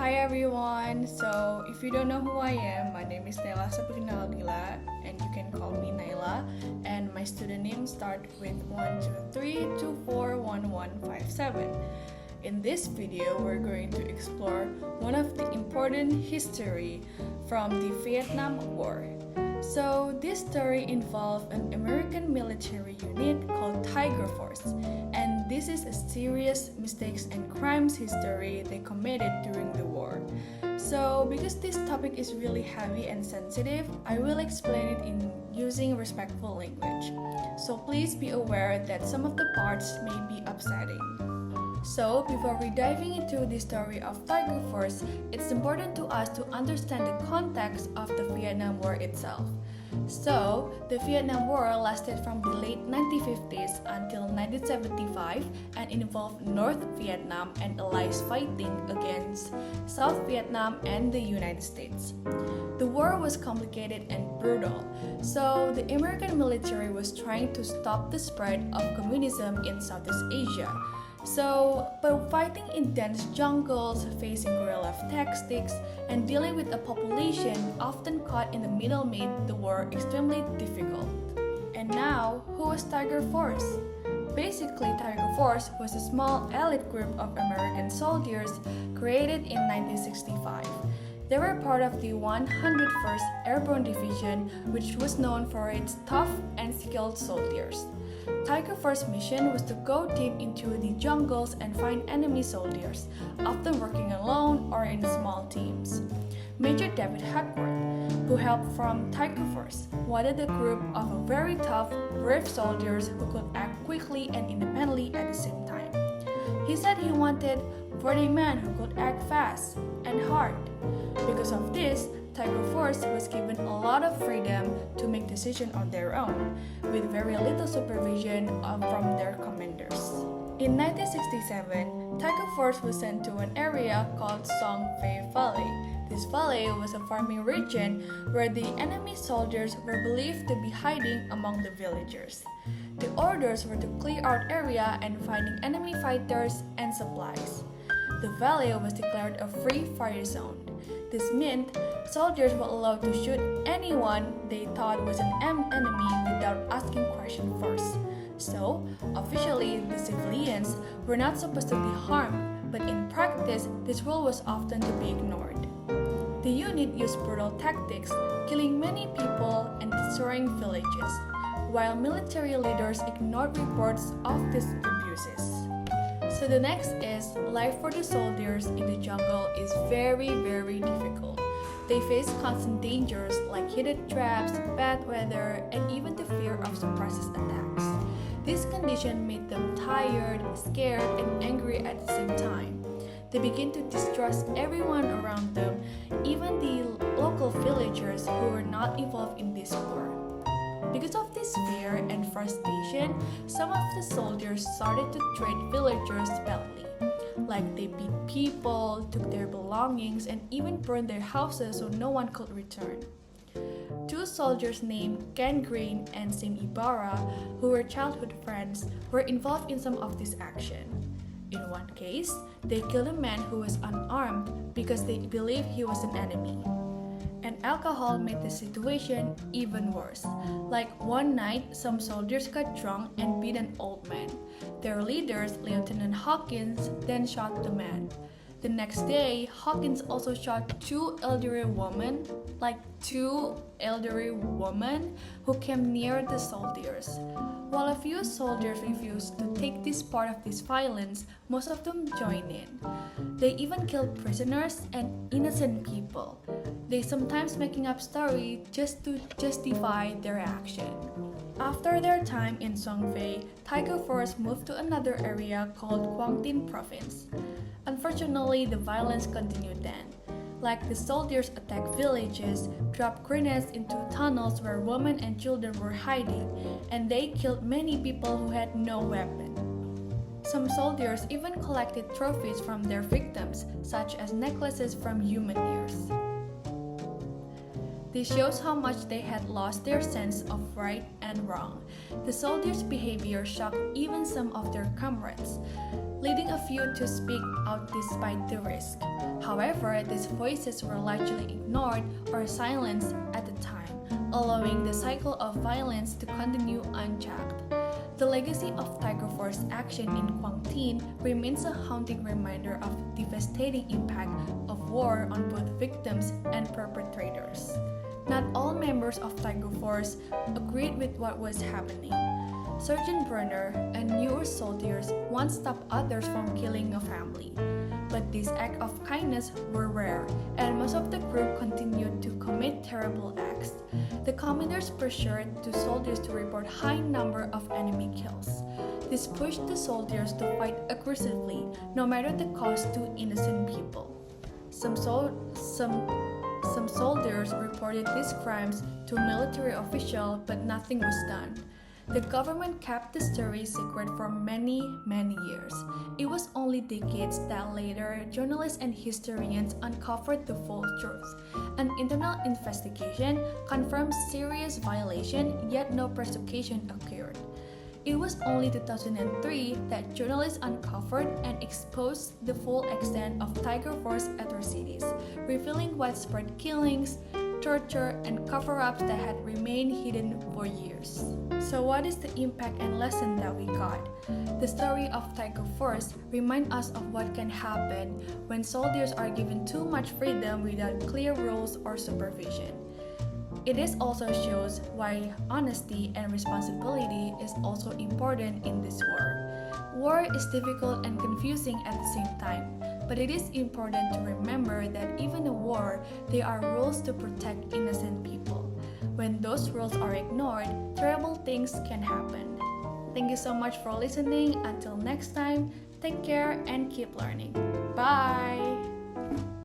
Hi everyone. So if you don't know who I am, my name is Naila Sabrina Aldila, and you can call me Naila. And my student name start with 123241157. In this video, we're going to explore one of the important history from the Vietnam War. So this story involved an American military unit called Tiger Force, and this is a serious mistakes and crimes history they committed during the war. So because this topic is really heavy and sensitive, I will explain it in using respectful language. So please be aware that some of the parts may be upsetting. So, before we diving into the story of Tiger Force, it's important to us to understand the context of the Vietnam War itself. So, the Vietnam War lasted from the late 1950s until 1975 and involved North Vietnam and allies fighting against South Vietnam and the United States. The war was complicated and brutal, so the American military was trying to stop the spread of communism in Southeast Asia. So, by fighting in dense jungles, facing guerrilla tactics, and dealing with a population often caught in the middle made the war extremely difficult. And now, who was Tiger Force? Basically, Tiger Force was a small elite group of American soldiers created in 1965. They were part of the 101st Airborne Division, which was known for its tough and skilled soldiers. Tiger Force's mission was to go deep into the jungles and find enemy soldiers, often working alone or in small teams. Major David Hackworth, who helped from Tiger Force, wanted a group of very tough, brave soldiers who could act quickly and independently at the same time. He said he wanted 40 men who could act fast and hard. Because of this, Tiger Force was given a lot of freedom to make decisions on their own, with very little supervision from their commanders. In 1967, Tiger Force was sent to an area called Song Phe Valley. This valley was a farming region where the enemy soldiers were believed to be hiding among the villagers. The orders were to clear out area and finding enemy fighters and supplies. The valley was declared a free fire zone. This meant soldiers were allowed to shoot anyone they thought was an enemy without asking questions first. So, officially, the civilians were not supposed to be harmed, but in practice, this rule was often to be ignored. The unit used brutal tactics, killing many people and destroying villages, while military leaders ignored reports of these abuses. So the next is, life for the soldiers in the jungle is very difficult. They face constant dangers like heated traps, bad weather, and even the fear of surprise attacks. This condition made them tired, scared, and angry at the same time. They begin to distrust everyone around them, even the local villagers who were not involved in this war. Because of this fear and frustration, some of the soldiers started to treat villagers badly. Like they beat people, took their belongings, and even burned their houses so no one could return. Two soldiers named Ken Green and Sam Ibarra, who were childhood friends, were involved in some of this action. In one case, they killed a man who was unarmed because they believed he was an enemy. And alcohol made the situation even worse. Like one night, some soldiers got drunk and beat an old man. Their leaders, Lieutenant Hawkins, then shot the man. The next day, Hawkins also shot two elderly women who came near the soldiers. While a few soldiers refused to take this part of this violence, most of them joined in. They even killed prisoners and innocent people. They sometimes making up stories just to justify their action. After their time in Song Phe, Tiger Force moved to another area called Quang Tin Province. Unfortunately, the violence continued then. Like the soldiers attacked villages, dropped grenades into tunnels where women and children were hiding, and they killed many people who had no weapon. Some soldiers even collected trophies from their victims, such as necklaces from human ears. This shows how much they had lost their sense of right and wrong. The soldiers' behavior shocked even some of their comrades, leading a few to speak out despite the risk. However, these voices were largely ignored or silenced at the time, allowing the cycle of violence to continue unchecked. The legacy of Tiger Force action in Quang Tin remains a haunting reminder of the devastating impact of war on both victims and perpetrators. Not all members of Tiger Force agreed with what was happening. Sergeant Brunner and newer soldiers once stopped others from killing a family. But these acts of kindness were rare, and most of the group continued to commit terrible acts. The commanders pressured the soldiers to report high number of enemy kills. This pushed the soldiers to fight aggressively, no matter the cost to innocent people. Some soldiers reported these crimes to military officials, but nothing was done. The government kept the story secret for many years. It was only decades that later journalists and historians uncovered the full truth. An internal investigation confirmed serious violation, yet no prosecution occurred. It was only 2003 that journalists uncovered and exposed the full extent of Tiger Force atrocities, revealing widespread killings, torture, and cover-ups that had remained hidden for years. So what is the impact and lesson that we got? The story of Tiger Force reminds us of what can happen when soldiers are given too much freedom without clear rules or supervision. It also shows why honesty and responsibility is also important in this war. War is difficult and confusing at the same time, but it is important to remember that even in war, there are rules to protect innocent people. When those rules are ignored, terrible things can happen. Thank you so much for listening. Until next time, take care and keep learning. Bye!